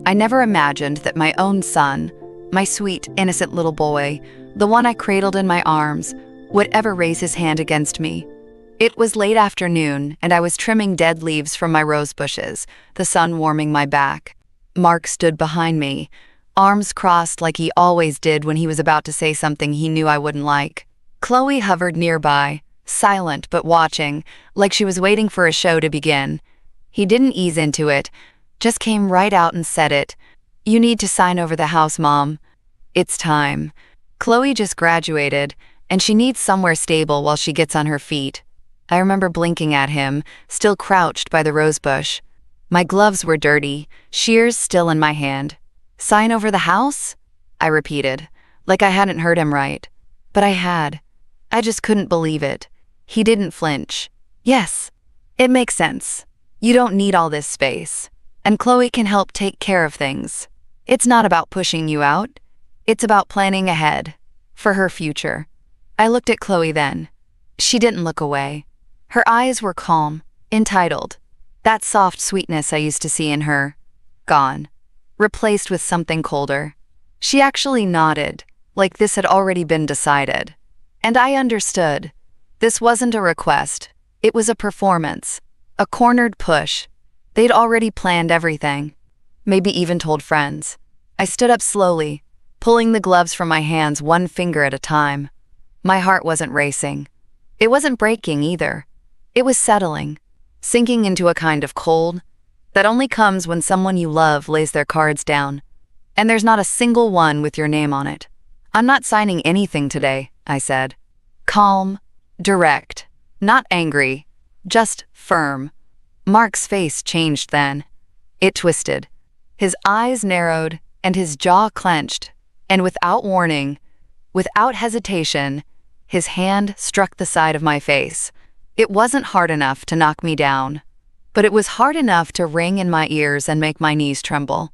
I never imagined that my own son, my sweet, innocent little boy, the one I cradled in my arms, would ever raise his hand against me. It was late afternoon, and I was trimming dead leaves from my rose bushes, the sun warming my back. Mark stood behind me, arms crossed like he always did when he was about to say something he knew I wouldn't like. Chloe hovered nearby, silent but watching, like she was waiting for a show to begin. He didn't ease into it, just came right out and said it. "You need to sign over the house, Mom. It's time. Chloe just graduated, and she needs somewhere stable while she gets on her feet." I remember blinking at him, still crouched by the rosebush. My gloves were dirty, shears still in my hand. "Sign over the house?" I repeated, like I hadn't heard him right. But I had. I just couldn't believe it. He didn't flinch. "Yes, it makes sense. You don't need all this space. And Chloe can help take care of things. It's not about pushing you out. It's about planning ahead. For her future." I looked at Chloe then. She didn't look away. Her eyes were calm, entitled. That soft sweetness I used to see in her. Gone. Replaced with something colder. She actually nodded, like this had already been decided. And I understood. This wasn't a request. It was a performance. A cornered push. They'd already planned everything. Maybe even told friends. I stood up slowly, pulling the gloves from my hands one finger at a time. My heart wasn't racing. It wasn't breaking either. It was settling, sinking into a kind of cold that only comes when someone you love lays their cards down. And there's not a single one with your name on it. "I'm not signing anything today," I said. Calm, direct, not angry, just firm. Mark's face changed then. It twisted. His eyes narrowed and his jaw clenched, and without warning, without hesitation, his hand struck the side of my face. It wasn't hard enough to knock me down, but it was hard enough to ring in my ears and make my knees tremble.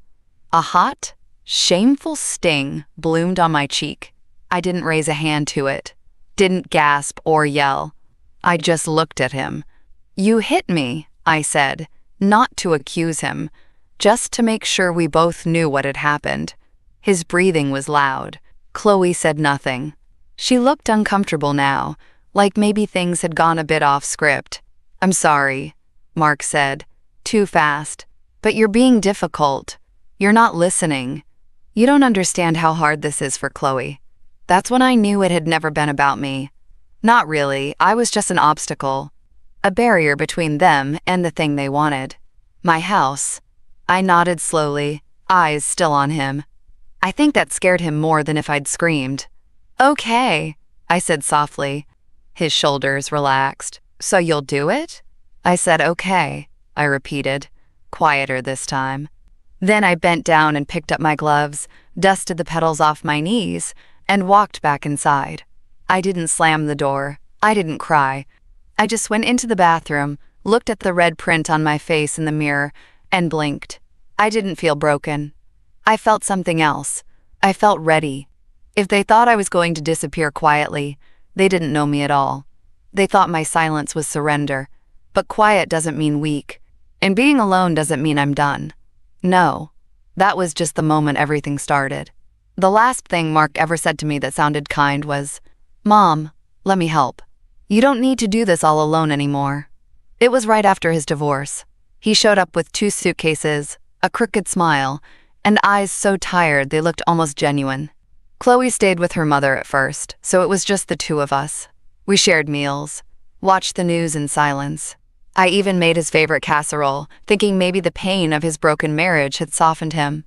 A hot, shameful sting bloomed on my cheek. I didn't raise a hand to it, didn't gasp or yell. I just looked at him. "You hit me," I said, not to accuse him, just to make sure we both knew what had happened. His breathing was loud. Chloe said nothing. She looked uncomfortable now, like maybe things had gone a bit off script. "I'm sorry," Mark said, too fast. "But you're being difficult. You're not listening. You don't understand how hard this is for Chloe." That's when I knew it had never been about me. Not really, I was just an obstacle. A barrier between them and the thing they wanted. My house. I nodded slowly, eyes still on him. I think that scared him more than if I'd screamed. "Okay," I said softly. His shoulders relaxed. "So you'll do it?" I said okay, I repeated, quieter this time. Then I bent down and picked up my gloves, dusted the petals off my knees, and walked back inside. I didn't slam the door. I didn't cry. I just went into the bathroom, looked at the red print on my face in the mirror, and blinked. I didn't feel broken. I felt something else. I felt ready. If they thought I was going to disappear quietly, they didn't know me at all. They thought my silence was surrender. But quiet doesn't mean weak. And being alone doesn't mean I'm done. No. That was just the moment everything started. The last thing Mark ever said to me that sounded kind was, "Mom, let me help. You don't need to do this all alone anymore." It was right after his divorce. He showed up with 2 suitcases, a crooked smile, and eyes so tired they looked almost genuine. Chloe stayed with her mother at first, so it was just the 2 of us. We shared meals, watched the news in silence. I even made his favorite casserole, thinking maybe the pain of his broken marriage had softened him.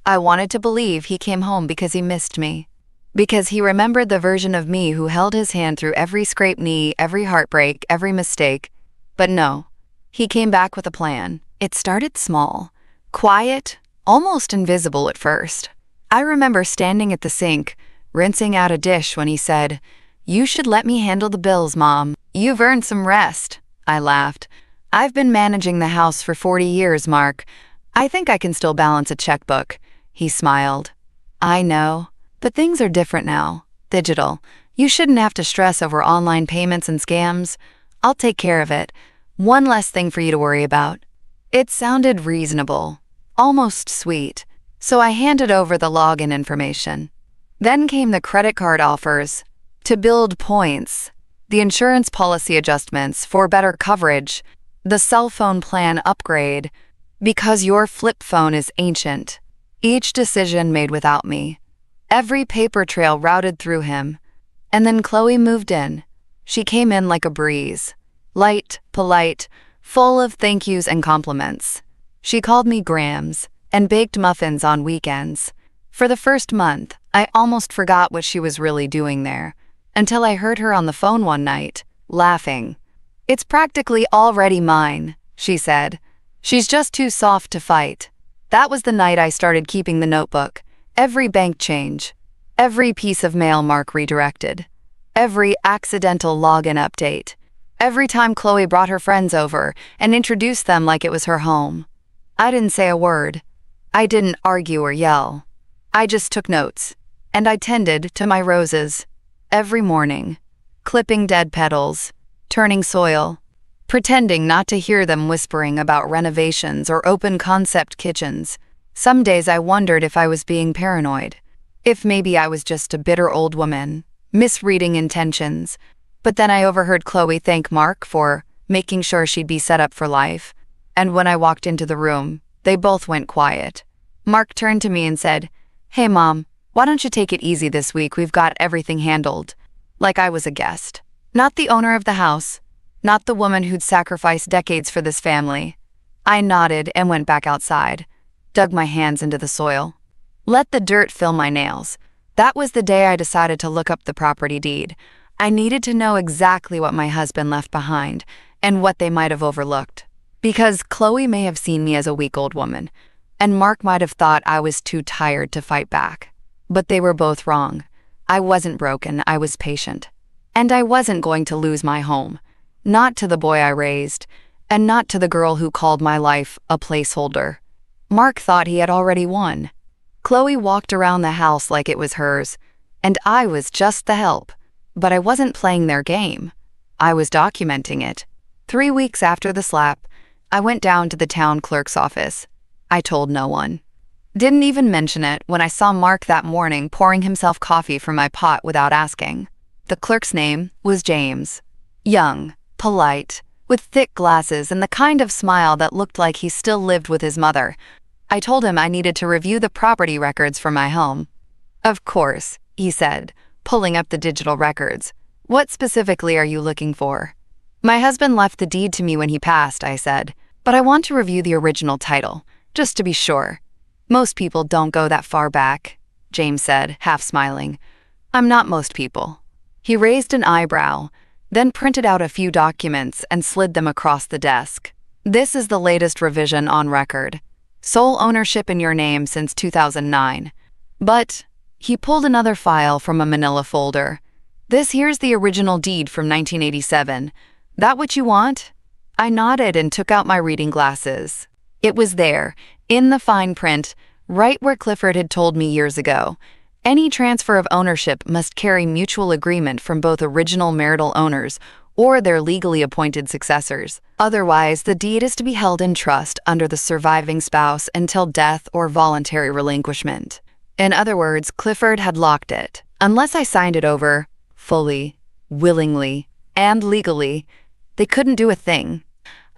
I wanted to believe he came home because he missed me, because he remembered the version of me who held his hand through every scraped knee, every heartbreak, every mistake. But no, he came back with a plan. It started small, quiet, almost invisible at first. I remember standing at the sink, rinsing out a dish when he said, "You should let me handle the bills, Mom. You've earned some rest." I laughed. "I've been managing the house for 40 years, Mark. I think I can still balance a checkbook." He smiled. "I know, but things are different now. Digital. You shouldn't have to stress over online payments and scams. I'll take care of it. One less thing for you to worry about." It sounded reasonable, almost sweet. So I handed over the login information. Then came the credit card offers to build points, the insurance policy adjustments for better coverage, the cell phone plan upgrade, because your flip phone is ancient. Each decision made without me. Every paper trail routed through him. And then Chloe moved in. She came in like a breeze. Light, polite, full of thank yous and compliments. She called me Grams and baked muffins on weekends. For the first month, I almost forgot what she was really doing there, until I heard her on the phone one night, laughing. "It's practically already mine," she said. "She's just too soft to fight." That was the night I started keeping the notebook, every bank change, every piece of mail Mark redirected, every accidental login update, every time Chloe brought her friends over and introduced them like it was her home. I didn't say a word. I didn't argue or yell. I just took notes, and I tended to my roses every morning, clipping dead petals, turning soil, pretending not to hear them whispering about renovations or open-concept kitchens. Some days I wondered if I was being paranoid, if maybe I was just a bitter old woman, misreading intentions. But then I overheard Chloe thank Mark for making sure she'd be set up for life, and when I walked into the room, they both went quiet. Mark turned to me and said, "Hey Mom, why don't you take it easy this week? We've got everything handled." Like I was a guest. Not the owner of the house. Not the woman who'd sacrificed decades for this family. I nodded and went back outside, dug my hands into the soil. Let the dirt fill my nails. That was the day I decided to look up the property deed. I needed to know exactly what my husband left behind and what they might have overlooked. Because Chloe may have seen me as a weak old woman, and Mark might have thought I was too tired to fight back. But they were both wrong. I wasn't broken, I was patient. And I wasn't going to lose my home. Not to the boy I raised, and not to the girl who called my life a placeholder. Mark thought he had already won. Chloe walked around the house like it was hers, and I was just the help. But I wasn't playing their game. I was documenting it. 3 weeks after the slap, I went down to the town clerk's office. I told no one. Didn't even mention it when I saw Mark that morning pouring himself coffee from my pot without asking. The clerk's name was James. Young, polite, with thick glasses and the kind of smile that looked like he still lived with his mother. I told him I needed to review the property records for my home. "Of course," he said, pulling up the digital records. "What specifically are you looking for?" "My husband left the deed to me when he passed," I said, "but I want to review the original title, just to be sure." "Most people don't go that far back," James said, half smiling. "I'm not most people." He raised an eyebrow, then printed out a few documents and slid them across the desk. "This is the latest revision on record. Sole ownership in your name since 2009. But," he pulled another file from a manila folder. "This here's the original deed from 1987. That what you want?" I nodded and took out my reading glasses. It was there, in the fine print, right where Clifford had told me years ago. Any transfer of ownership must carry mutual agreement from both original marital owners or their legally appointed successors. Otherwise, the deed is to be held in trust under the surviving spouse until death or voluntary relinquishment. In other words, Clifford had locked it. Unless I signed it over, fully, willingly, and legally, they couldn't do a thing.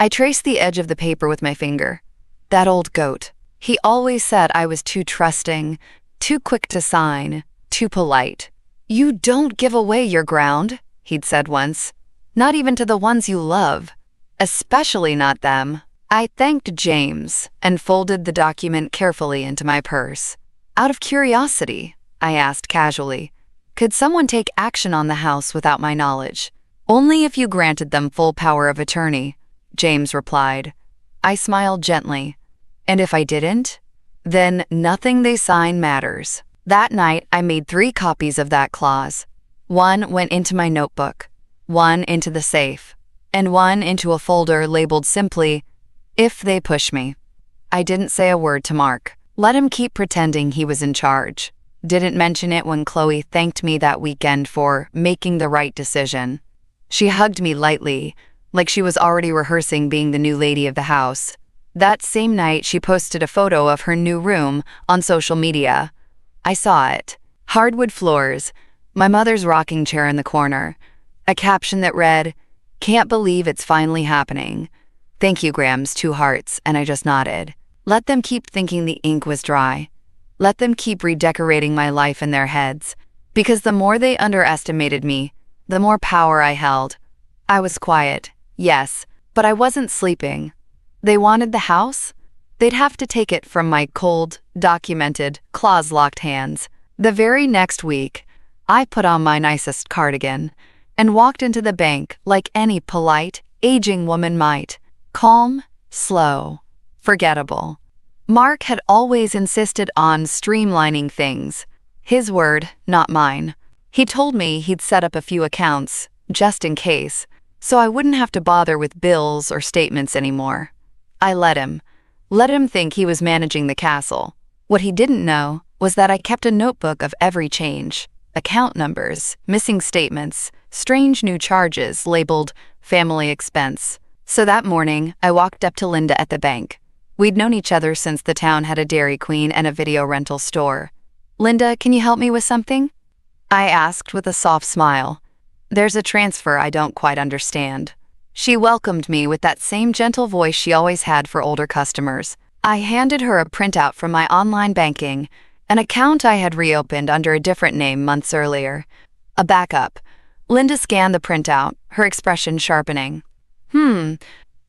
I traced the edge of the paper with my finger. That old goat. He always said I was too trusting, too quick to sign, too polite. "You don't give away your ground," he'd said once. "Not even to the ones you love. Especially not them." I thanked James and folded the document carefully into my purse. "Out of curiosity," I asked casually, "could someone take action on the house without my knowledge?" "Only if you granted them full power of attorney," James replied. I smiled gently. "And if I didn't? Then nothing they sign matters." That night, I made 3 copies of that clause. One went into my notebook, one into the safe, and one into a folder labeled simply, "If they push me." I didn't say a word to Mark. Let him keep pretending he was in charge. Didn't mention it when Chloe thanked me that weekend for making the right decision. She hugged me lightly, like she was already rehearsing being the new lady of the house. That same night, she posted a photo of her new room on social media. I saw it. Hardwood floors, my mother's rocking chair in the corner, a caption that read, "Can't believe it's finally happening. Thank you, Grams, 2 hearts," and I just nodded. Let them keep thinking the ink was dry. Let them keep redecorating my life in their heads. Because the more they underestimated me, the more power I held. I was quiet, yes, but I wasn't sleeping. They wanted the house? They'd have to take it from my cold, documented, claws-locked hands. The very next week, I put on my nicest cardigan and walked into the bank like any polite, aging woman might. Calm, slow, forgettable. Mark had always insisted on streamlining things. His word, not mine. He told me he'd set up a few accounts, just in case, so I wouldn't have to bother with bills or statements anymore. I let him think he was managing the castle. What he didn't know was that I kept a notebook of every change, account numbers, missing statements, strange new charges labeled family expense. So that morning, I walked up to Linda at the bank. We'd known each other since the town had a Dairy Queen and a video rental store. "Linda, can you help me with something?" I asked with a soft smile. "There's a transfer I don't quite understand." She welcomed me with that same gentle voice she always had for older customers. I handed her a printout from my online banking, an account I had reopened under a different name months earlier. A backup. Linda scanned the printout, her expression sharpening.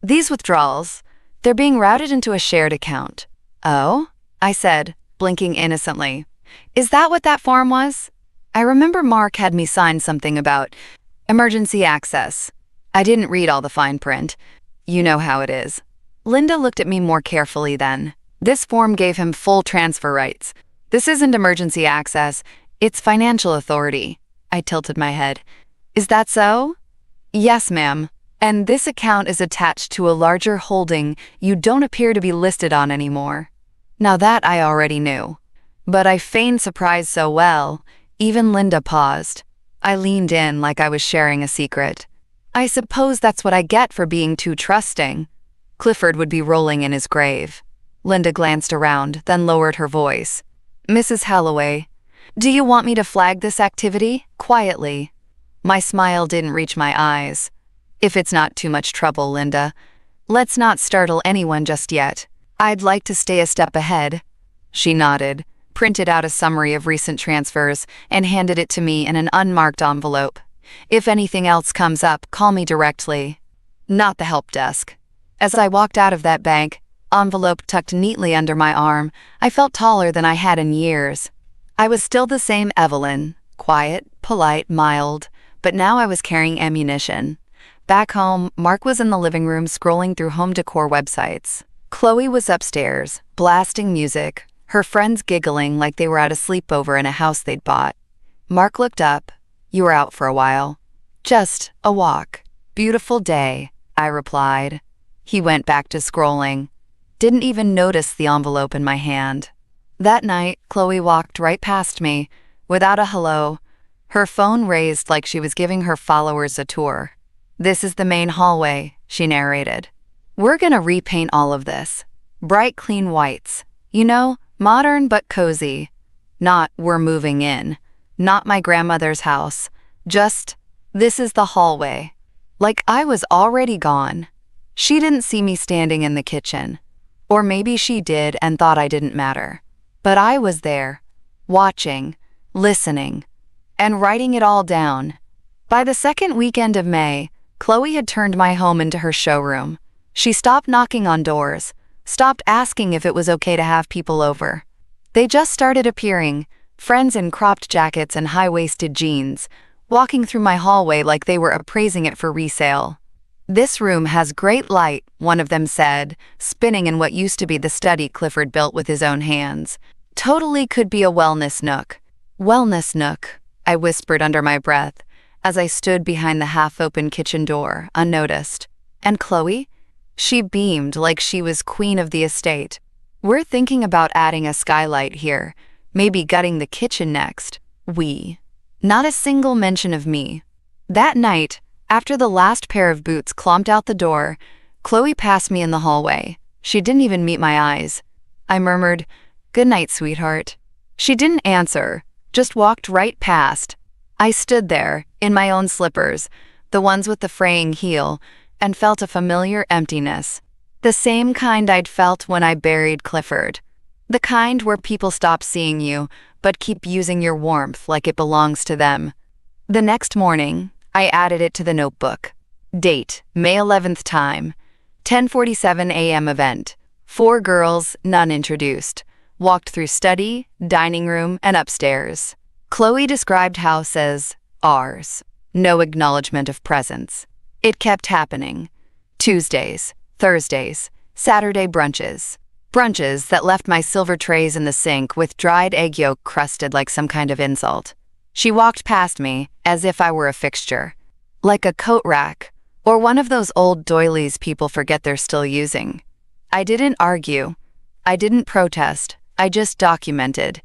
These withdrawals, they're being routed into a shared account." "Oh?" I said, blinking innocently. "Is that what that form was?" I remember Mark had me sign something about emergency access. I didn't read all the fine print. You know how it is. Linda looked at me more carefully then. "This form gave him full transfer rights. This isn't emergency access, it's financial authority." I tilted my head. "Is that so?" "Yes, ma'am. And this account is attached to a larger holding you don't appear to be listed on anymore." Now that I already knew. But I feigned surprise so well, even Linda paused. I leaned in like I was sharing a secret. "I suppose that's what I get for being too trusting." Clifford would be rolling in his grave. Linda glanced around, then lowered her voice. "Mrs. Halloway, do you want me to flag this activity? Quietly." My smile didn't reach my eyes. "If it's not too much trouble, Linda, let's not startle anyone just yet. I'd like to stay a step ahead." She nodded, printed out a summary of recent transfers, and handed it to me in an unmarked envelope. "If anything else comes up, call me directly." Not the help desk. As I walked out of that bank, envelope tucked neatly under my arm, I felt taller than I had in years. I was still the same Evelyn, quiet, polite, mild, but now I was carrying ammunition. Back home, Mark was in the living room scrolling through home decor websites. Chloe was upstairs, blasting music, her friends giggling like they were at a sleepover in a house they'd bought. Mark looked up. "You were out for a while." "Just a walk. Beautiful day," I replied. He went back to scrolling. Didn't even notice the envelope in my hand. That night, Chloe walked right past me, without a hello, her phone raised like she was giving her followers a tour. "This is the main hallway," she narrated. "We're gonna repaint all of this. Bright, clean whites. You know, modern but cozy. Not we're moving in. Not my grandmother's house. Just, this is the hallway." Like I was already gone. She didn't see me standing in the kitchen. Or maybe she did and thought I didn't matter. But I was there, watching, listening, and writing it all down. By the second weekend of May, Chloe had turned my home into her showroom. She stopped knocking on doors, stopped asking if it was okay to have people over. They just started appearing, friends in cropped jackets and high-waisted jeans, walking through my hallway like they were appraising it for resale. "This room has great light," one of them said, spinning in what used to be the study Clifford built with his own hands. "Totally could be a wellness nook." "Wellness nook," I whispered under my breath, as I stood behind the half-open kitchen door, unnoticed. "And Chloe?" She beamed like she was queen of the estate. "We're thinking about adding a skylight here, maybe gutting the kitchen next." We. Not a single mention of me. That night, after the last pair of boots clomped out the door, Chloe passed me in the hallway. She didn't even meet my eyes. I murmured, "Good night, sweetheart." She didn't answer, just walked right past. I stood there, in my own slippers, the ones with the fraying heel, and felt a familiar emptiness. The same kind I'd felt when I buried Clifford. The kind where people stop seeing you, but keep using your warmth like it belongs to them. The next morning, I added it to the notebook. Date, May 11th time. 10:47 a.m. event. 4 girls, none introduced. Walked through study, dining room, and upstairs. Chloe described house as ours. No acknowledgement of presence. It kept happening. Tuesdays, Thursdays, Saturday brunches. Brunches that left my silver trays in the sink with dried egg yolk crusted like some kind of insult. She walked past me as if I were a fixture. Like a coat rack, or one of those old doilies people forget they're still using. I didn't argue. I didn't protest. I just documented.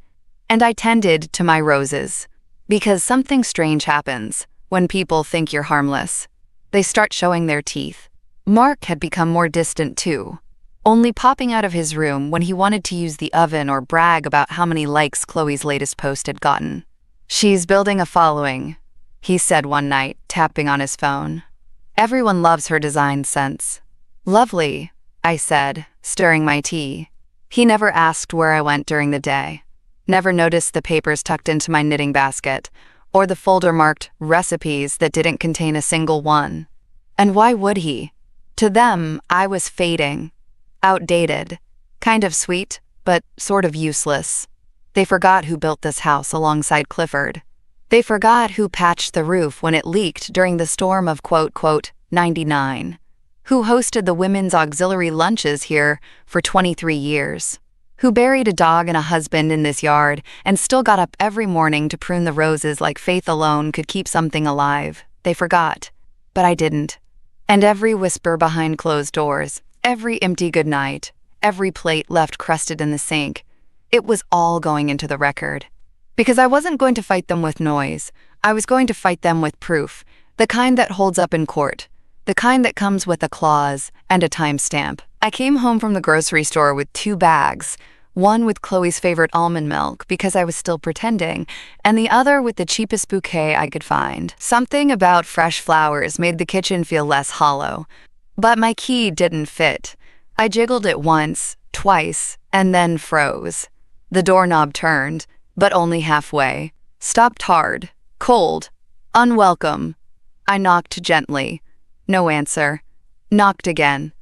And I tended to my roses. Because something strange happens when people think you're harmless. They start showing their teeth. Mark had become more distant too, only popping out of his room when he wanted to use the oven or brag about how many likes Chloe's latest post had gotten. "She's building a following," he said one night, tapping on his phone. "Everyone loves her design sense." "Lovely," I said, stirring my tea. He never asked where I went during the day. Never noticed the papers tucked into my knitting basket, or the folder marked recipes that didn't contain a single one. And why would he? To them, I was fading. Outdated. Kind of sweet, but sort of useless. They forgot who built this house alongside Clifford. They forgot who patched the roof when it leaked during the storm of '99. Who hosted the women's auxiliary lunches here for 23 years. Who buried a dog and a husband in this yard and still got up every morning to prune the roses like faith alone could keep something alive. They forgot. But I didn't. And every whisper behind closed doors, every empty goodnight, every plate left crusted in the sink, it was all going into the record. Because I wasn't going to fight them with noise. I was going to fight them with proof, the kind that holds up in court, the kind that comes with a clause and a timestamp. I came home from the grocery store with 2 bags, one with Chloe's favorite almond milk because I was still pretending, and the other with the cheapest bouquet I could find. Something about fresh flowers made the kitchen feel less hollow. But my key didn't fit. I jiggled it once, twice, and then froze. The doorknob turned, but only halfway. Stopped hard, cold, unwelcome. I knocked gently. No answer. Knocked again.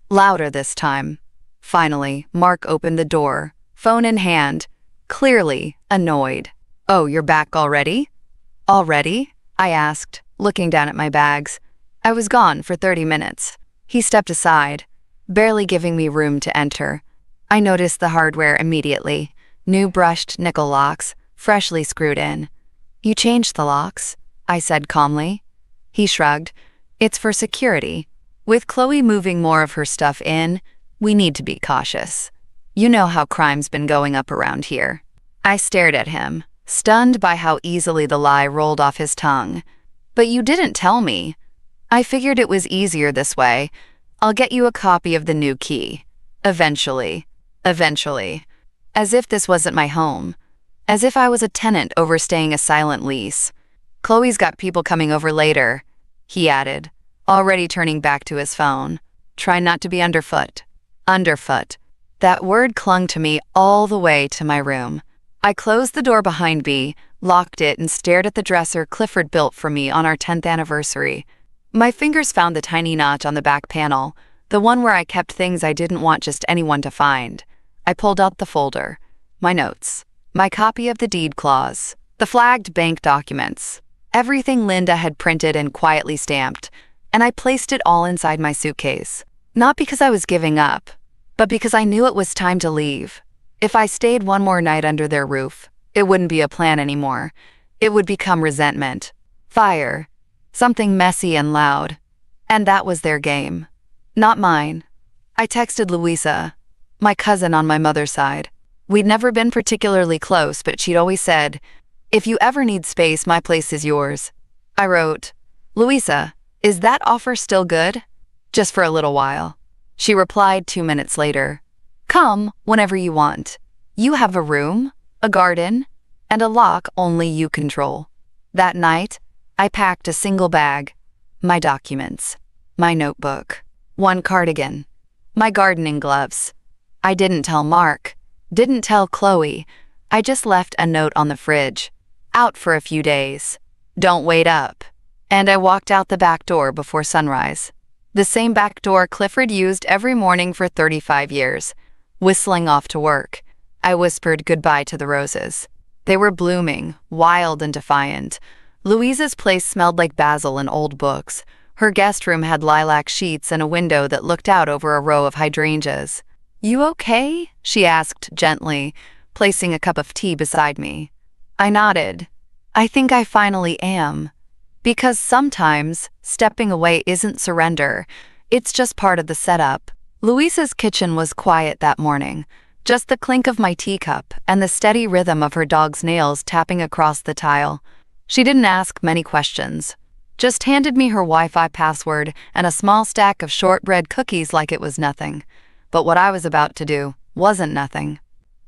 Louder this time. Finally, Mark opened the door, phone in hand, clearly annoyed. "Oh, you're back already?" "Already?" I asked, looking down at my bags. I was gone for 30 minutes. He stepped aside, barely giving me room to enter. I noticed the hardware immediately. New brushed nickel locks, freshly screwed in. "You changed the locks," I said calmly. He shrugged. "It's for security. With Chloe moving more of her stuff in, we need to be cautious. You know how crime's been going up around here." I stared at him, stunned by how easily the lie rolled off his tongue. "But you didn't tell me." "I figured it was easier this way. I'll get you a copy of the new key. Eventually. Eventually." As if this wasn't my home. As if I was a tenant overstaying a silent lease. "Chloe's got people coming over later," he added, already turning back to his phone. "Try not to be underfoot." Underfoot. That word clung to me all the way to my room. I closed the door behind me, locked it, and stared at the dresser Clifford built for me on our 10th anniversary. My fingers found the tiny notch on the back panel, the one where I kept things I didn't want just anyone to find. I pulled out the folder. My notes. My copy of the deed clause. The flagged bank documents. Everything Linda had printed and quietly stamped, and I placed it all inside my suitcase. Not because I was giving up, but because I knew it was time to leave. If I stayed one more night under their roof, it wouldn't be a plan anymore. It would become resentment. Fire. Something messy and loud. And that was their game. Not mine. I texted Louisa, my cousin on my mother's side. We'd never been particularly close, but she'd always said, "If you ever need space, my place is yours." I wrote, "Louisa, is that offer still good?" Just for a little while. She replied 2 minutes later, "Come whenever you want. You have a room, a garden, and a lock only you control." That night, I packed a single bag, my documents, my notebook, one cardigan, my gardening gloves. I didn't tell Mark, didn't tell Chloe. I just left a note on the fridge, out for a few days. Don't wait up. And I walked out the back door before sunrise. The same back door Clifford used every morning for 35 years. Whistling off to work, I whispered goodbye to the roses. They were blooming, wild and defiant. Louisa's place smelled like basil and old books. Her guest room had lilac sheets and a window that looked out over a row of hydrangeas. "You okay?" she asked gently, placing a cup of tea beside me. I nodded. "I think I finally am. Because sometimes stepping away isn't surrender. It's just part of the setup." Louisa's kitchen was quiet that morning. Just the clink of my teacup and the steady rhythm of her dog's nails tapping across the tile. She didn't ask many questions. Just handed me her Wi-Fi password and a small stack of shortbread cookies like it was nothing. But what I was about to do wasn't nothing.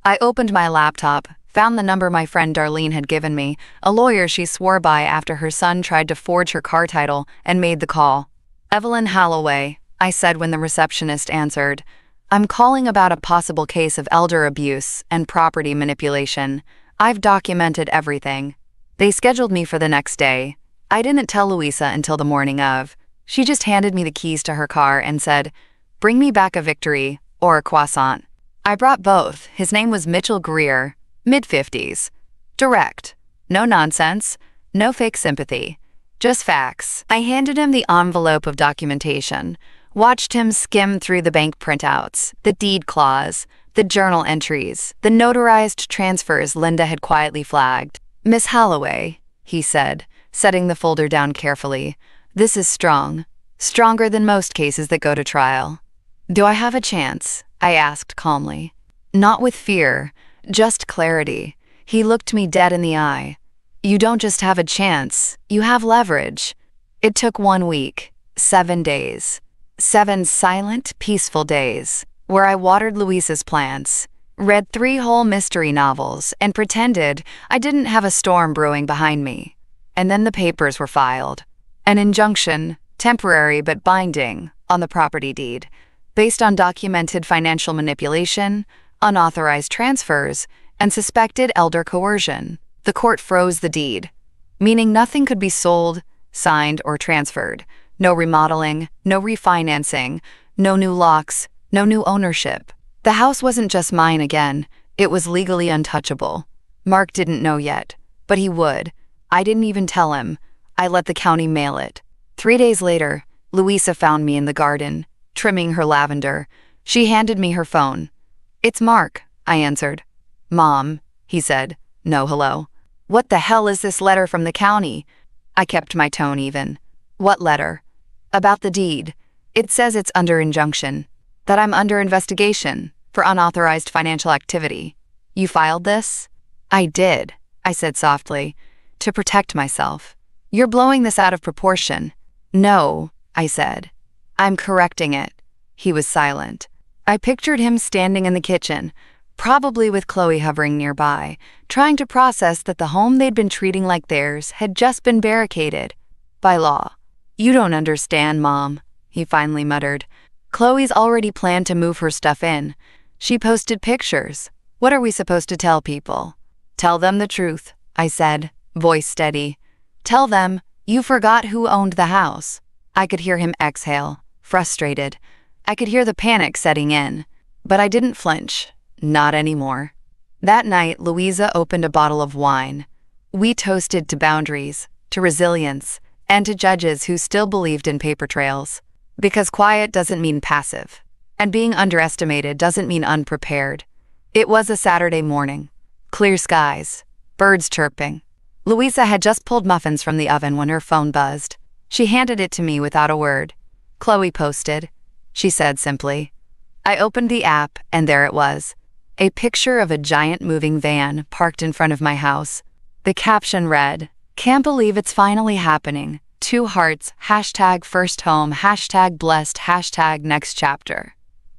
I opened my laptop, found the number my friend Darlene had given me, a lawyer she swore by after her son tried to forge her car title, and made the call. "Evelyn Holloway," I said when the receptionist answered. "I'm calling about a possible case of elder abuse and property manipulation. I've documented everything." They scheduled me for the next day. I didn't tell Louisa until the morning of. She just handed me the keys to her car and said, "Bring me back a victory or a croissant." I brought both. His name was Mitchell Greer, mid-50s. Direct. No nonsense. No fake sympathy. Just facts. I handed him the envelope of documentation, watched him skim through the bank printouts, the deed clause, the journal entries, the notarized transfers Linda had quietly flagged. "Miss Holloway," he said, setting the folder down carefully, "this is strong. Stronger than most cases that go to trial." "Do I have a chance?" I asked calmly. Not with fear, just clarity. He looked me dead in the eye. "You don't just have a chance, you have leverage." It took 1 week, 7 days. 7 silent, peaceful days, where I watered Louisa's plants, read 3 whole mystery novels, and pretended I didn't have a storm brewing behind me. And then the papers were filed. An injunction, temporary but binding, on the property deed, based on documented financial manipulation, unauthorized transfers, and suspected elder coercion. The court froze the deed, meaning nothing could be sold, signed, or transferred. No remodeling, no refinancing, no new locks, no new ownership. The house wasn't just mine again, it was legally untouchable. Mark didn't know yet, but he would. I didn't even tell him. I let the county mail it. 3 days later, Louisa found me in the garden, trimming her lavender. She handed me her phone. "It's Mark," I answered. "Mom," he said. No hello. "What the hell is this letter from the county?" I kept my tone even. "What letter?" "About the deed. It says it's under injunction. That I'm under investigation for unauthorized financial activity. You filed this?" "I did," I said softly, "to protect myself." "You're blowing this out of proportion." "No," I said. "I'm correcting it." He was silent. I pictured him standing in the kitchen, probably with Chloe hovering nearby, trying to process that the home they'd been treating like theirs had just been barricaded. By law. "You don't understand, Mom," he finally muttered. "Chloe's already planned to move her stuff in. She posted pictures. What are we supposed to tell people?" "Tell them the truth," I said, voice steady. "Tell them you forgot who owned the house." I could hear him exhale, frustrated. I could hear the panic setting in. But I didn't flinch. Not anymore. That night, Louisa opened a bottle of wine. We toasted to boundaries, to resilience, and to judges who still believed in paper trails. Because quiet doesn't mean passive, and being underestimated doesn't mean unprepared. It was a Saturday morning. Clear skies, birds chirping. Louisa had just pulled muffins from the oven when her phone buzzed. She handed it to me without a word. "Chloe posted," she said simply. I opened the app, and there it was. A picture of a giant moving van parked in front of my house. The caption read, "Can't believe it's finally happening. 2 hearts, #first home, #blessed, #next chapter."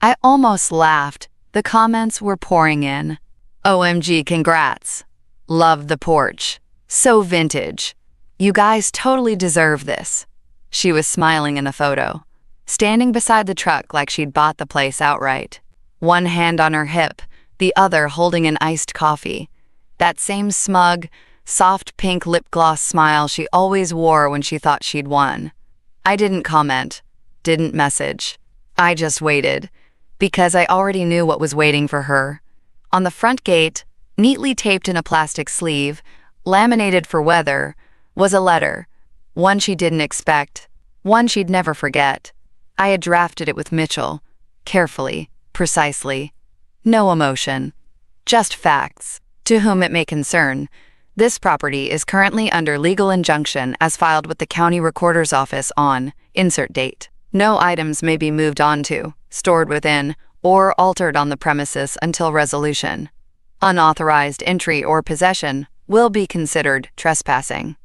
I almost laughed. The comments were pouring in. OMG, congrats. Love the porch. So vintage. You guys totally deserve this. She was smiling in the photo, standing beside the truck like she'd bought the place outright. One hand on her hip, the other holding an iced coffee. That same smug, soft pink lip gloss smile she always wore when she thought she'd won. I didn't comment, didn't message. I just waited, because I already knew what was waiting for her. On the front gate, neatly taped in a plastic sleeve, laminated for weather, was a letter. One she didn't expect, one she'd never forget. I had drafted it with Mitchell, carefully, precisely. No emotion, just facts. To whom it may concern, this property is currently under legal injunction as filed with the county recorder's office on insert date. No items may be moved onto, stored within, or altered on the premises until resolution. Unauthorized entry or possession will be considered trespassing.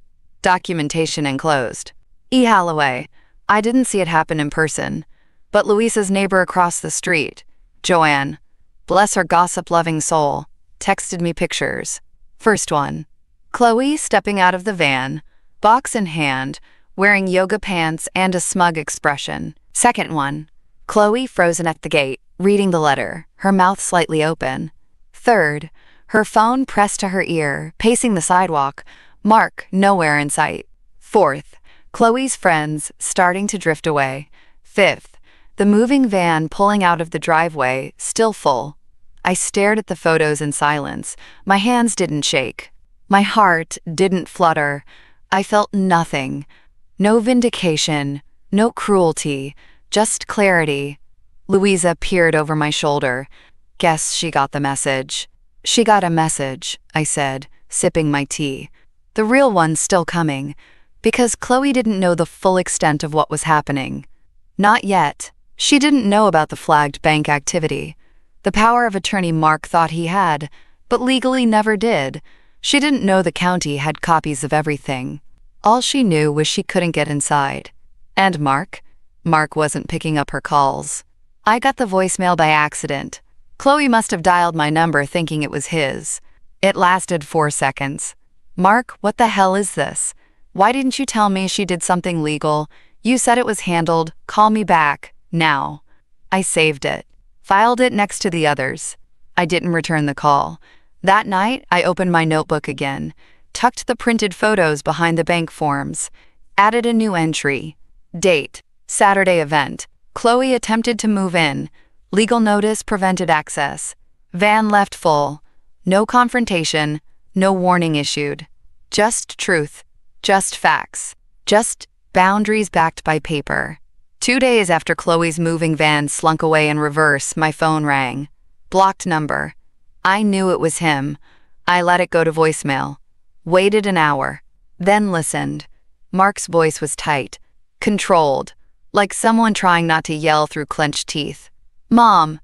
Documentation enclosed. E. Holloway. I didn't see it happen in person, but Louisa's neighbor across the street, Joanne, bless her gossip-loving soul, texted me pictures. First one. Chloe stepping out of the van, box in hand, wearing yoga pants and a smug expression. Second one. Chloe frozen at the gate, reading the letter, her mouth slightly open. Third. Her phone pressed to her ear, pacing the sidewalk, Mark nowhere in sight. Fourth. Chloe's friends starting to drift away. Fifth. The moving van pulling out of the driveway, still full. I stared at the photos in silence. My hands didn't shake. My heart didn't flutter. I felt nothing. No vindication, no cruelty, just clarity. Louisa peered over my shoulder. Guess she got the message. She got a message, I said, sipping my tea. The real one's still coming, because Chloe didn't know the full extent of what was happening. Not yet. She didn't know about the flagged bank activity. The power of attorney Mark thought he had, but legally never did. She didn't know the county had copies of everything. All she knew was she couldn't get inside. And Mark? Mark wasn't picking up her calls. I got the voicemail by accident. Chloe must have dialed my number thinking it was his. It lasted 4 seconds. Mark, what the hell is this? Why didn't you tell me she did something legal? You said it was handled. Call me back. Now. I saved it. Filed it next to the others. I didn't return the call. That night, I opened my notebook again, tucked the printed photos behind the bank forms, added a new entry. Date, Saturday event. Chloe attempted to move in. Legal notice prevented access. Van left full. No confrontation, no warning issued. Just truth, just facts, just boundaries backed by paper. 2 days after Chloe's moving van slunk away in reverse, my phone rang. Blocked number. I knew it was him. I let it go to voicemail. Waited an hour. Then listened. Mark's voice was tight, controlled, like someone trying not to yell through clenched teeth. Mom,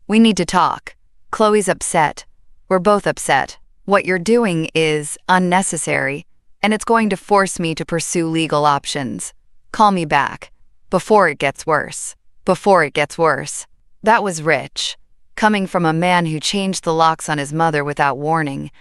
we need to talk. Chloe's upset. We're both upset. What you're doing is unnecessary, and it's going to force me to pursue legal options. Call me back. Before it gets worse. Before it gets worse. That was rich. Coming from a man who changed the locks on his mother without warning.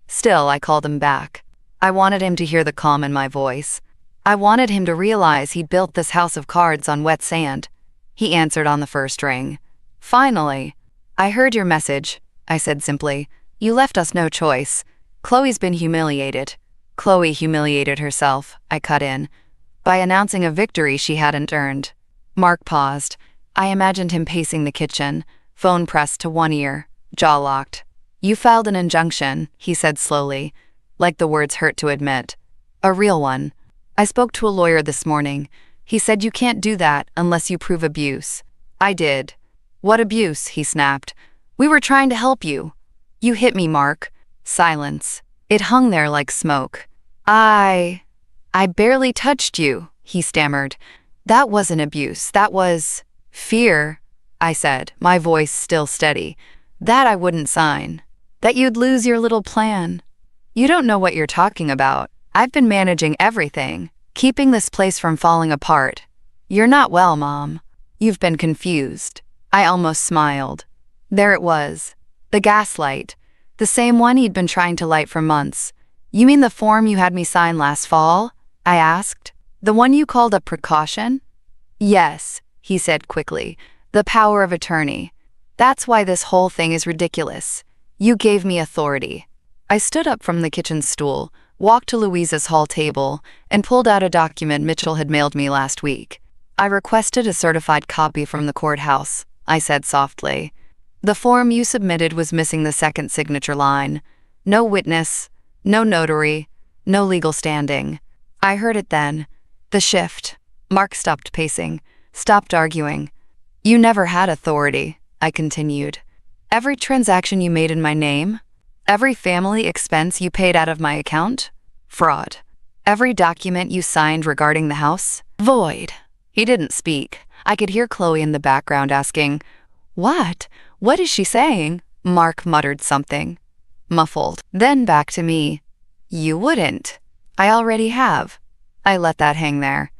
Still, I called him back. I wanted him to hear the calm in my voice. I wanted him to realize he'd built this house of cards on wet sand. He answered on the first ring. Finally. I heard your message, I said simply. You left us no choice. Chloe's been humiliated. Chloe humiliated herself, I cut in, by announcing a victory she hadn't earned. Mark paused. I imagined him pacing the kitchen, phone pressed to one ear, jaw locked. You filed an injunction, he said slowly, like the words hurt to admit. A real one. I spoke to a lawyer this morning. He said you can't do that unless you prove abuse. I did. What abuse? He snapped. We were trying to help you. You hit me, Mark. Silence. It hung there like smoke. I barely touched you, he stammered. That wasn't abuse. That was fear, I said, my voice still steady. That I wouldn't sign. That you'd lose your little plan. You don't know what you're talking about. I've been managing everything, keeping this place from falling apart. You're not well, Mom. You've been confused. I almost smiled. There it was. The gaslight. The same one he'd been trying to light for months. "You mean the form you had me sign last fall?" I asked. "The one you called a precaution?" "Yes," he said quickly. "The power of attorney. That's why this whole thing is ridiculous. You gave me authority." I stood up from the kitchen stool, walked to Louisa's hall table, and pulled out a document Mitchell had mailed me last week. "I requested a certified copy from the courthouse," I said softly. "The form you submitted was missing the second signature line. No witness, no notary, no legal standing." I heard it then. The shift. Mark stopped pacing, stopped arguing. "You never had authority," I continued. "Every transaction you made in my name? Every family expense you paid out of my account? Fraud. Every document you signed regarding the house? Void." He didn't speak. I could hear Chloe in the background asking, "What? What is she saying?" Mark muttered something, muffled. Then back to me. "You wouldn't." "I already have." I let that hang there.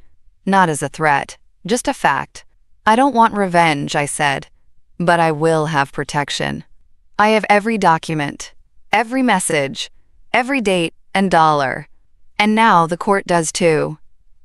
Not as a threat, just a fact. "I don't want revenge," I said, "but I will have protection. I have every document, every message, every date and dollar. And now the court does too."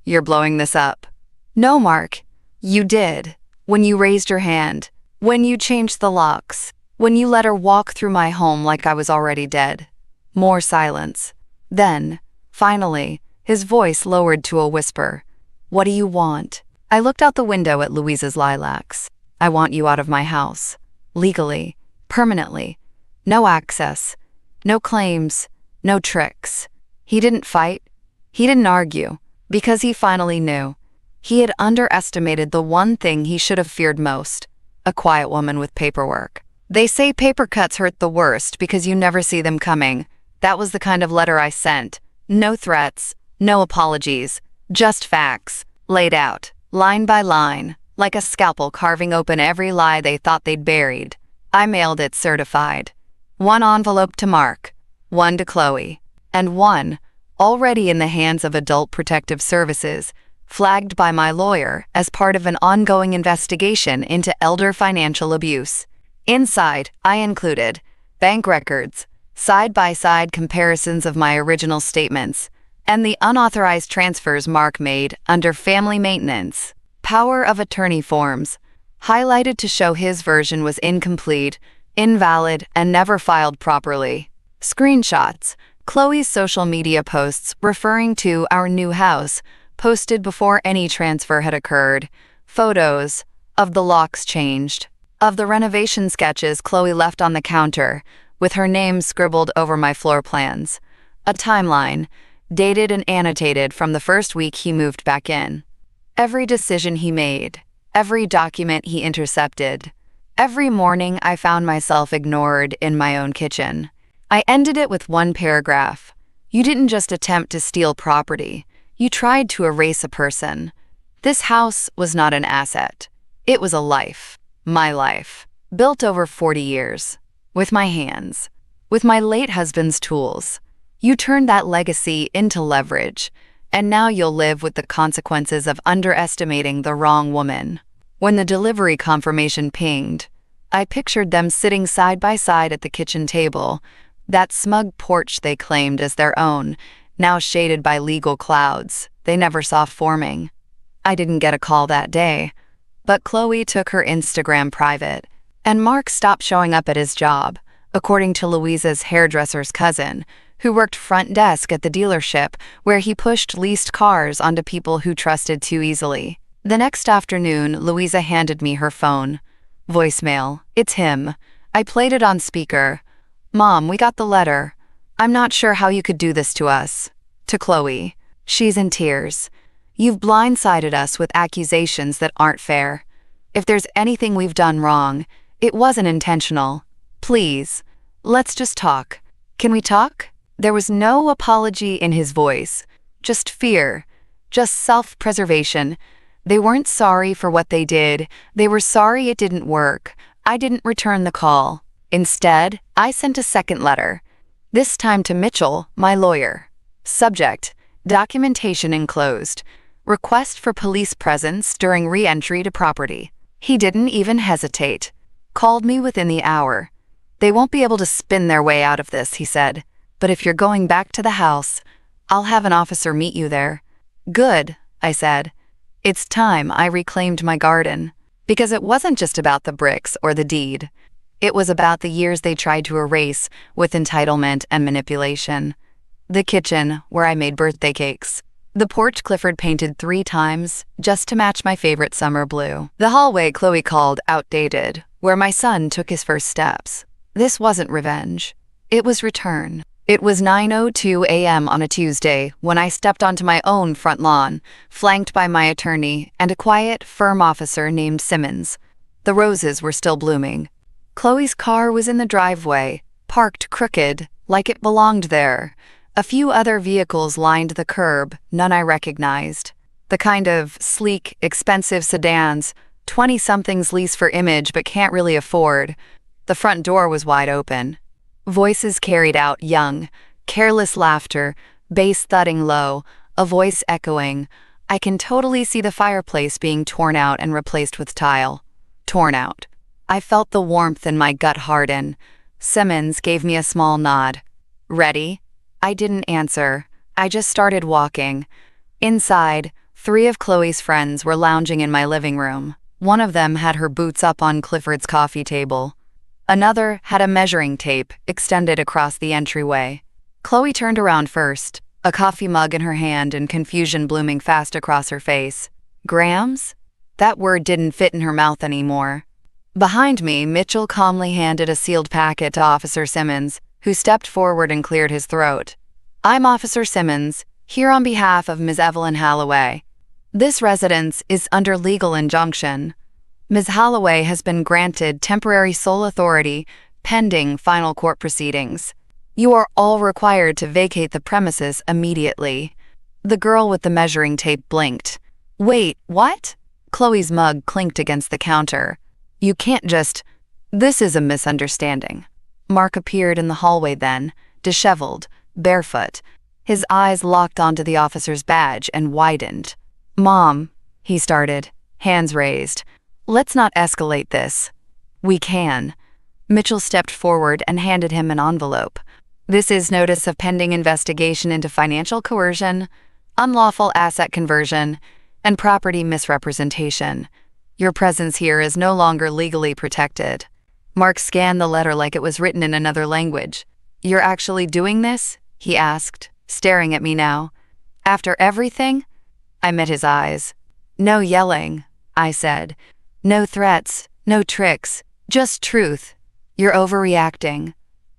"You're blowing this up." "No, Mark. You did. When you raised your hand. When you changed the locks. When you let her walk through my home like I was already dead." More silence. Then, finally, his voice lowered to a whisper. "What do you want?" I looked out the window at Louisa's lilacs. "I want you out of my house. Legally. Permanently. No access. No claims. No tricks." He didn't fight. He didn't argue. Because he finally knew. He had underestimated the one thing he should have feared most. A quiet woman with paperwork. They say paper cuts hurt the worst because you never see them coming. That was the kind of letter I sent. No threats. No apologies. Just facts. Laid out. Line by line. Like a scalpel carving open every lie they thought they'd buried. I mailed it certified. One envelope to Mark. One to Chloe. And one, already in the hands of Adult Protective Services, flagged by my lawyer as part of an ongoing investigation into elder financial abuse. Inside, I included bank records, side-by-side comparisons of my original statements, and the unauthorized transfers Mark made under family maintenance. Power of attorney forms, highlighted to show his version was incomplete, invalid, and never filed properly. Screenshots, Chloe's social media posts referring to our new house, posted before any transfer had occurred. Photos of the locks changed. Of the renovation sketches Chloe left on the counter, with her name scribbled over my floor plans. A timeline, dated and annotated from the first week he moved back in. Every decision he made, every document he intercepted. Every morning I found myself ignored in my own kitchen. I ended it with one paragraph. "You didn't just attempt to steal property. You tried to erase a person. This house was not an asset. It was a life. My life. Built over 40 years. With my hands. With my late husband's tools. You turned that legacy into leverage, and now you'll live with the consequences of underestimating the wrong woman." When the delivery confirmation pinged, I pictured them sitting side by side at the kitchen table, that smug porch they claimed as their own, now shaded by legal clouds they never saw forming. I didn't get a call that day, but Chloe took her Instagram private, and Mark stopped showing up at his job, according to Louisa's hairdresser's cousin, who worked front desk at the dealership where he pushed leased cars onto people who trusted too easily. The next afternoon, Louisa handed me her phone. Voicemail. "It's him." I played it on speaker. "Mom, we got the letter. I'm not sure how you could do this to us." To Chloe. She's in tears. "You've blindsided us with accusations that aren't fair. If there's anything we've done wrong, it wasn't intentional. Please, let's just talk. Can we talk?" There was no apology in his voice, just fear, just self-preservation. They weren't sorry for what they did. They were sorry it didn't work. I didn't return the call. Instead, I sent a second letter. This time to Mitchell, my lawyer. Subject: documentation enclosed. Request for police presence during re-entry to property. He didn't even hesitate. Called me within the hour. They won't be able to spin their way out of this, he said. But if you're going back to the house, I'll have an officer meet you there. Good, I said. It's time I reclaimed my garden. Because it wasn't just about the bricks or the deed. It was about the years they tried to erase with entitlement and manipulation. The kitchen, where I made birthday cakes. The porch Clifford painted 3 times, just to match my favorite summer blue. The hallway Chloe called outdated, where my son took his first steps. This wasn't revenge. It was return. It was 9:02 a.m. on a Tuesday when I stepped onto my own front lawn, flanked by my attorney and a quiet, firm officer named Simmons. The roses were still blooming. Chloe's car was in the driveway, parked crooked, like it belonged there. A few other vehicles lined the curb, none I recognized. The kind of sleek, expensive sedans 20-somethings lease for image but can't really afford. The front door was wide open. Voices carried out young, careless laughter, bass thudding low, a voice echoing. I can totally see the fireplace being torn out and replaced with tile. Torn out. I felt the warmth in my gut harden. Simmons gave me a small nod. Ready? I didn't answer. I just started walking. Inside, 3 of Chloe's friends were lounging in my living room. One of them had her boots up on Clifford's coffee table. Another had a measuring tape extended across the entryway. Chloe turned around first, a coffee mug in her hand and confusion blooming fast across her face. Grams? That word didn't fit in her mouth anymore. Behind me, Mitchell calmly handed a sealed packet to Officer Simmons, who stepped forward and cleared his throat. I'm Officer Simmons, here on behalf of Ms. Evelyn Holloway. This residence is under legal injunction. Ms. Holloway has been granted temporary sole authority pending final court proceedings. You are all required to vacate the premises immediately. The girl with the measuring tape blinked. Wait, what? Chloe's mug clinked against the counter. You can't just... This is a misunderstanding. Mark appeared in the hallway then, disheveled, barefoot. His eyes locked onto the officer's badge and widened. Mom, he started, hands raised. Let's not escalate this. We can. Mitchell stepped forward and handed him an envelope. This is notice of pending investigation into financial coercion, unlawful asset conversion, and property misrepresentation. Your presence here is no longer legally protected. Mark scanned the letter like it was written in another language. You're actually doing this? He asked, staring at me now. After everything? I met his eyes. No yelling, I said. No threats, no tricks, just truth. You're overreacting.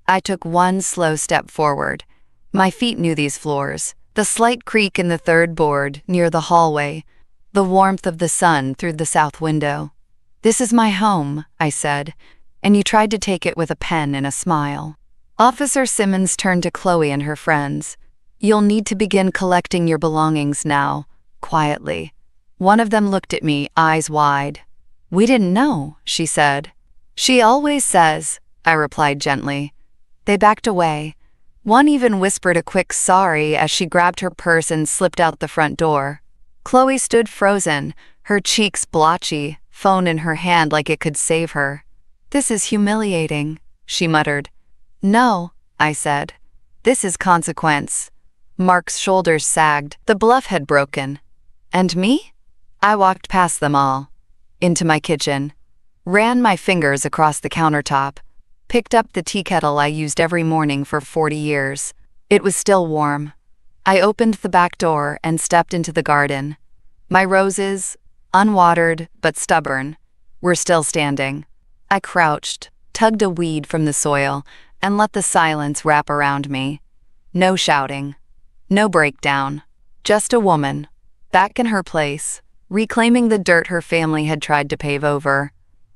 I took one slow step forward. My feet knew these floors, the slight creak in the 3rd board near the hallway, the warmth of the sun through the south window. This is my home, I said, and you tried to take it with a pen and a smile. Officer Simmons turned to Chloe and her friends. You'll need to begin collecting your belongings now, quietly. One of them looked at me, eyes wide. We didn't know, she said. She always says, I replied gently. They backed away. One even whispered a quick sorry as she grabbed her purse and slipped out the front door. Chloe stood frozen, her cheeks blotchy, phone in her hand like it could save her. This is humiliating, she muttered. No, I said. This is consequence. Mark's shoulders sagged. The bluff had broken. And me? I walked past them all. Into my kitchen, ran my fingers across the countertop, picked up the tea kettle I used every morning for 40 years. It was still warm. I opened the back door and stepped into the garden. My roses, unwatered but stubborn, were still standing. I crouched, tugged a weed from the soil, and let the silence wrap around me. No shouting, no breakdown, just a woman, back in her place, reclaiming the dirt her family had tried to pave over.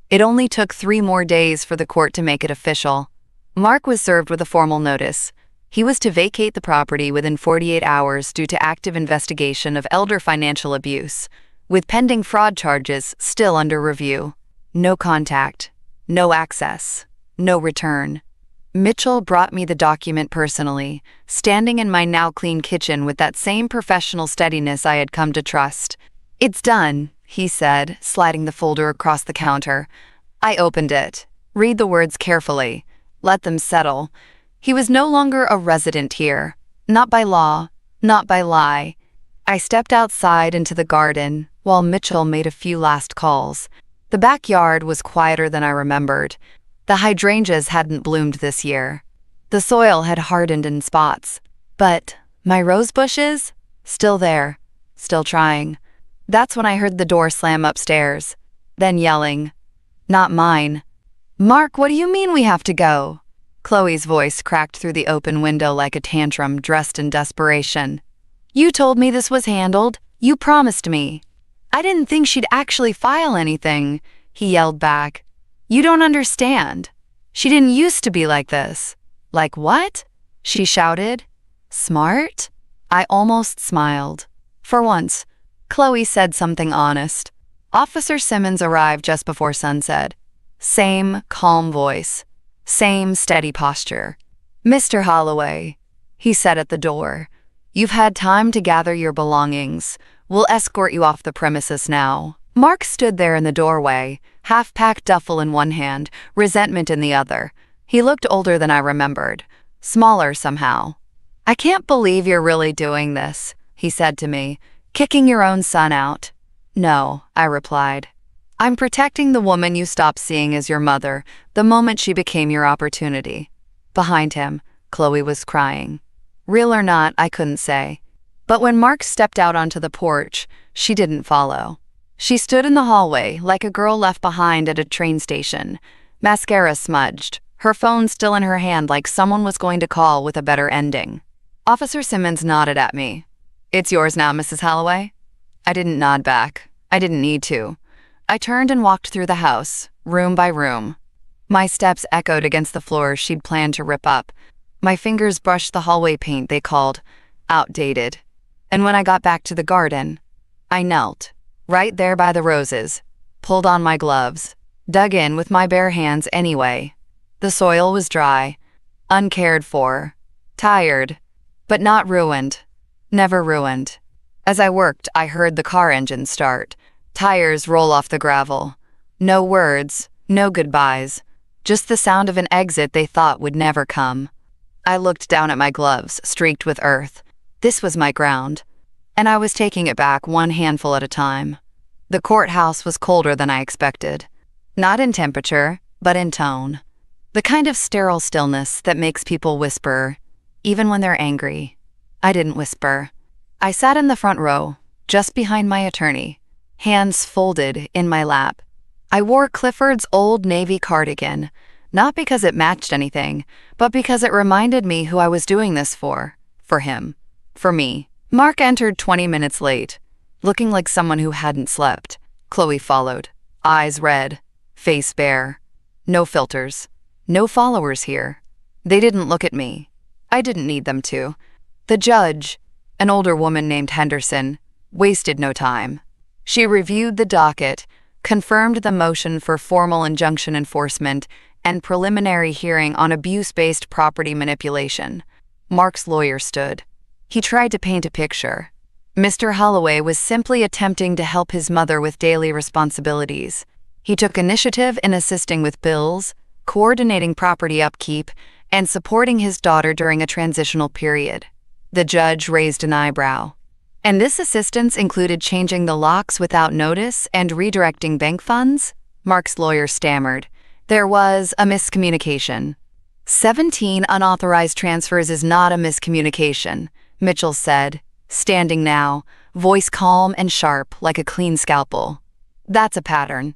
It only took 3 more days for the court to make it official. Mark was served with a formal notice. He was to vacate the property within 48 hours due to active investigation of elder financial abuse, with pending fraud charges still under review. No contact, no access, no return. Mitchell brought me the document personally, standing in my now clean kitchen with that same professional steadiness I had come to trust. It's done, he said, sliding the folder across the counter. I opened it. Read the words carefully. Let them settle. He was no longer a resident here. Not by law, not by lie. I stepped outside into the garden while Mitchell made a few last calls. The backyard was quieter than I remembered. The hydrangeas hadn't bloomed this year. The soil had hardened in spots. But my rose bushes? Still there. Still trying. That's when I heard the door slam upstairs. Then yelling. Not mine. Mark, what do you mean we have to go? Chloe's voice cracked through the open window like a tantrum dressed in desperation. You told me this was handled. You promised me. I didn't think she'd actually file anything, he yelled back. You don't understand. She didn't used to be like this. Like what? She shouted. Smart? I almost smiled. For once, Chloe said something honest. Officer Simmons arrived just before sunset. Same calm voice. Same steady posture. Mr. Holloway, he said at the door. You've had time to gather your belongings. We'll escort you off the premises now. Mark stood there in the doorway, half-packed duffel in one hand, resentment in the other. He looked older than I remembered. Smaller somehow. I can't believe you're really doing this, he said to me, kicking your own son out. No, I replied. I'm protecting the woman you stopped seeing as your mother the moment she became your opportunity. Behind him, Chloe was crying. Real or not, I couldn't say. But when Mark stepped out onto the porch, she didn't follow. She stood in the hallway like a girl left behind at a train station, mascara smudged, her phone still in her hand like someone was going to call with a better ending. Officer Simmons nodded at me. It's yours now, Mrs. Holloway. I didn't nod back. I didn't need to. I turned and walked through the house, room by room. My steps echoed against the floor she'd planned to rip up. My fingers brushed the hallway paint they called outdated. And when I got back to the garden, I knelt, right there by the roses, pulled on my gloves, dug in with my bare hands anyway. The soil was dry, uncared for, tired, but not ruined, never ruined. As I worked, I heard the car engine start, tires roll off the gravel. No words, no goodbyes, just the sound of an exit they thought would never come. I looked down at my gloves, streaked with earth. This was my ground, and I was taking it back one handful at a time. The courthouse was colder than I expected. Not in temperature, but in tone. The kind of sterile stillness that makes people whisper, even when they're angry. I didn't whisper. I sat in the front row, just behind my attorney, hands folded in my lap. I wore Clifford's old navy cardigan, not because it matched anything, but because it reminded me who I was doing this for him, for me. Mark entered 20 minutes late, looking like someone who hadn't slept. Chloe followed, eyes red, face bare. No filters, no followers here. They didn't look at me. I didn't need them to. The judge, an older woman named Henderson, wasted no time. She reviewed the docket, confirmed the motion for formal injunction enforcement, and preliminary hearing on abuse-based property manipulation. Mark's lawyer stood. He tried to paint a picture. Mr. Holloway was simply attempting to help his mother with daily responsibilities. He took initiative in assisting with bills, coordinating property upkeep, and supporting his daughter during a transitional period. The judge raised an eyebrow. And this assistance included changing the locks without notice and redirecting bank funds? Mark's lawyer stammered. There was a miscommunication. 17 unauthorized transfers is not a miscommunication, Mitchell said, standing now, voice calm and sharp like a clean scalpel. That's a pattern.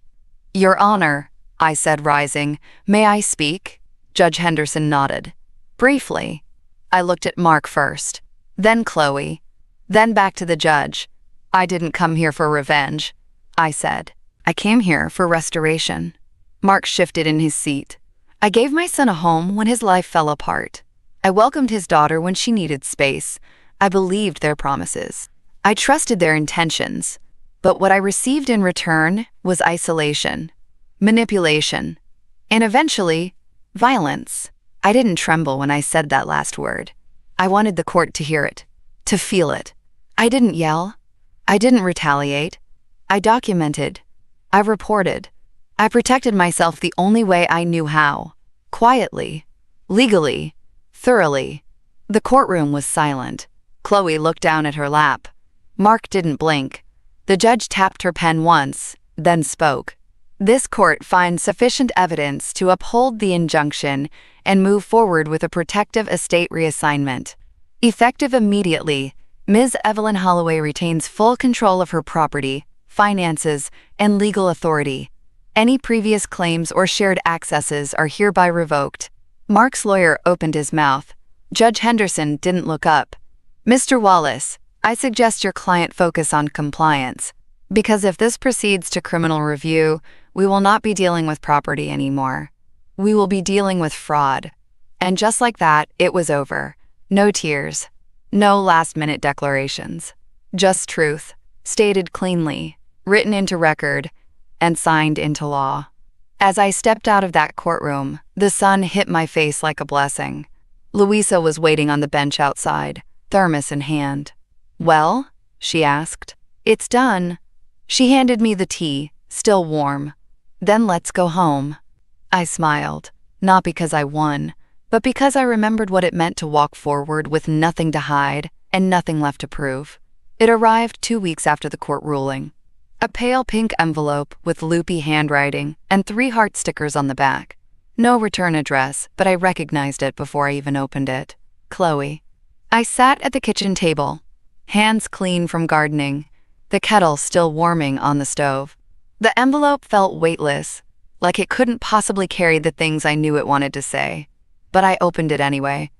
Your Honor, I said, rising. May I speak? Judge Henderson nodded. Briefly. I looked at Mark first, then Chloe, then back to the judge. I didn't come here for revenge, I said. I came here for restoration. Mark shifted in his seat. I gave my son a home when his life fell apart. I welcomed his daughter when she needed space. I believed their promises. I trusted their intentions. But what I received in return was isolation, manipulation, and eventually, violence. I didn't tremble when I said that last word. I wanted the court to hear it, to feel it. I didn't yell. I didn't retaliate. I documented. I reported. I protected myself the only way I knew how. Quietly. Legally. Thoroughly. The courtroom was silent. Chloe looked down at her lap. Mark didn't blink. The judge tapped her pen once, then spoke. This court finds sufficient evidence to uphold the injunction and move forward with a protective estate reassignment. Effective immediately, Ms. Evelyn Holloway retains full control of her property, finances, and legal authority. Any previous claims or shared accesses are hereby revoked. Mark's lawyer opened his mouth. Judge Henderson didn't look up. Mr. Wallace, I suggest your client focus on compliance, because if this proceeds to criminal review, we will not be dealing with property anymore. We will be dealing with fraud. And just like that, it was over. No tears. No last-minute declarations. Just truth, stated cleanly, written into record, and signed into law. As I stepped out of that courtroom, the sun hit my face like a blessing. Louisa was waiting on the bench outside, thermos in hand. "Well?" she asked. "It's done." She handed me the tea, still warm. "Then let's go home." I smiled, not because I won, but because I remembered what it meant to walk forward with nothing to hide and nothing left to prove. It arrived 2 weeks after the court ruling. A pale pink envelope with loopy handwriting and 3 heart stickers on the back. No return address, but I recognized it before I even opened it. Chloe. I sat at the kitchen table, hands clean from gardening, the kettle still warming on the stove. The envelope felt weightless, like it couldn't possibly carry the things I knew it wanted to say. But I opened it anyway,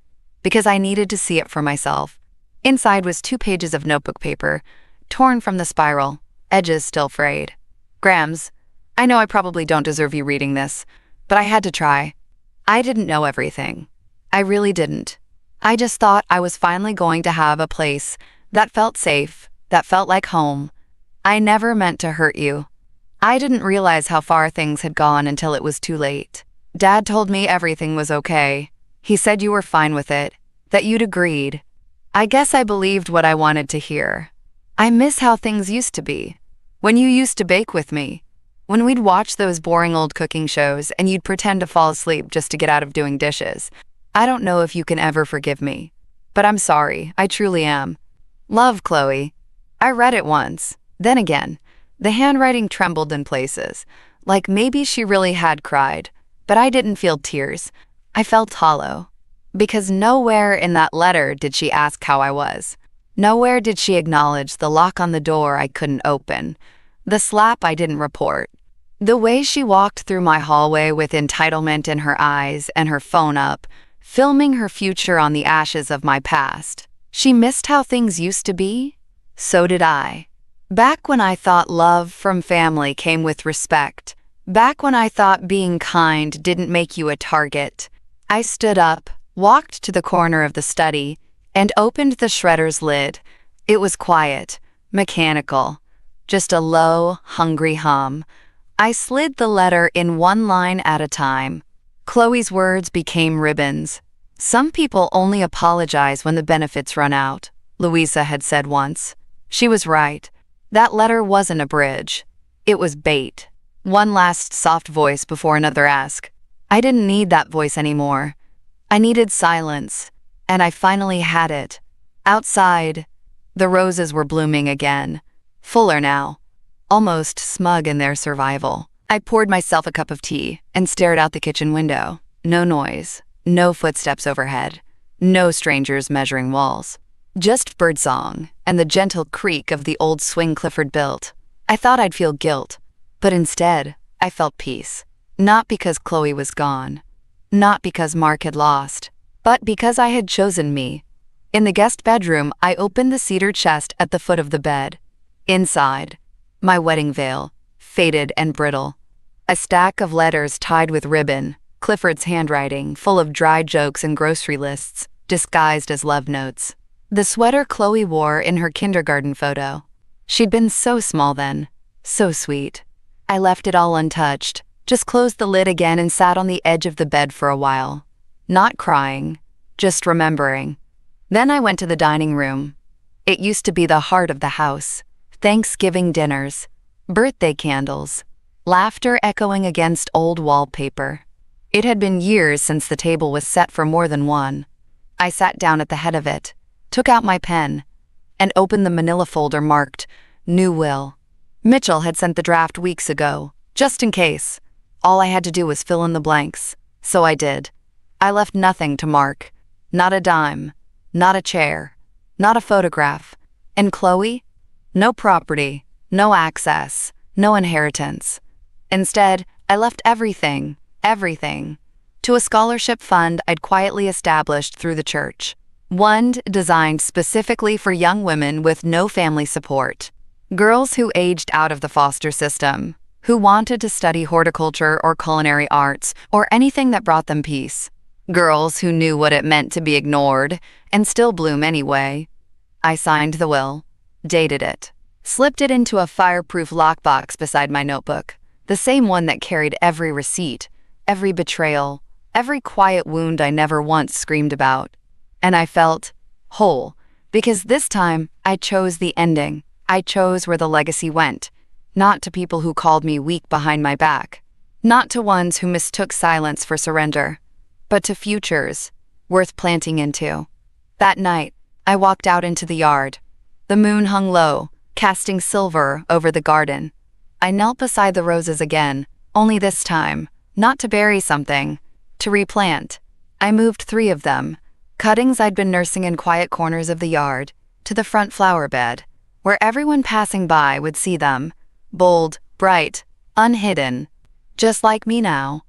because I needed to see it for myself. Inside was 2 pages of notebook paper, torn from the spiral, edges still frayed. "Grams, I know I probably don't deserve you reading this, but I had to try. I didn't know everything. I really didn't. I just thought I was finally going to have a place that felt safe, that felt like home. I never meant to hurt you. I didn't realize how far things had gone until it was too late. Dad told me everything was okay. He said you were fine with it, that you'd agreed. I guess I believed what I wanted to hear. I miss how things used to be. When you used to bake with me. When we'd watch those boring old cooking shows and you'd pretend to fall asleep just to get out of doing dishes. I don't know if you can ever forgive me. But I'm sorry, I truly am. Love, Chloe." I read it once, then again. The handwriting trembled in places, like maybe she really had cried. But I didn't feel tears. I felt hollow. Because nowhere in that letter did she ask how I was. Nowhere did she acknowledge the lock on the door I couldn't open, the slap I didn't report, the way she walked through my hallway with entitlement in her eyes and her phone up, filming her future on the ashes of my past. She missed how things used to be? So did I. Back when I thought love from family came with respect, back when I thought being kind didn't make you a target, I stood up, walked to the corner of the study, and opened the shredder's lid. It was quiet, mechanical, just a low, hungry hum. I slid the letter in 1 line at a time. Chloe's words became ribbons. "Some people only apologize when the benefits run out," Louisa had said once. She was right. That letter wasn't a bridge. It was bait. One last soft voice before another ask. I didn't need that voice anymore. I needed silence, and I finally had it. Outside, the roses were blooming again, fuller now, almost smug in their survival. I poured myself a cup of tea and stared out the kitchen window. No noise, no footsteps overhead, no strangers measuring walls. Just birdsong and the gentle creak of the old swing Clifford built. I thought I'd feel guilt, but instead, I felt peace. Not because Chloe was gone, not because Mark had lost, but because I had chosen me. In the guest bedroom, I opened the cedar chest at the foot of the bed. Inside, my wedding veil, faded and brittle. A stack of letters tied with ribbon, Clifford's handwriting, full of dry jokes and grocery lists, disguised as love notes. The sweater Chloe wore in her kindergarten photo. She'd been so small then, so sweet. I left it all untouched, just closed the lid again and sat on the edge of the bed for a while. Not crying, just remembering. Then I went to the dining room. It used to be the heart of the house. Thanksgiving dinners. Birthday candles. Laughter echoing against old wallpaper. It had been years since the table was set for more than one. I sat down at the head of it, took out my pen, and opened the manila folder marked New Will. Mitchell had sent the draft weeks ago, just in case. All I had to do was fill in the blanks, so I did. I left nothing to Mark. Not a dime, not a chair, not a photograph. And Chloe? No property, no access, no inheritance. Instead, I left everything, to a scholarship fund I'd quietly established through the church. One designed specifically for young women with no family support. Girls who aged out of the foster system, who wanted to study horticulture or culinary arts or anything that brought them peace. Girls who knew what it meant to be ignored and still bloom anyway. I signed the will, dated it, slipped it into a fireproof lockbox beside my notebook, the same one that carried every receipt, every betrayal, every quiet wound I never once screamed about. And I felt whole, because this time I chose the ending. I chose where the legacy went, not to people who called me weak behind my back, not to ones who mistook silence for surrender, but to futures worth planting into. That night, I walked out into the yard. The moon hung low, casting silver over the garden. I knelt beside the roses again, only this time, not to bury something, to replant. I moved 3 of them, cuttings I'd been nursing in quiet corners of the yard, to the front flower bed, where everyone passing by would see them, bold, bright, unhidden, just like me now.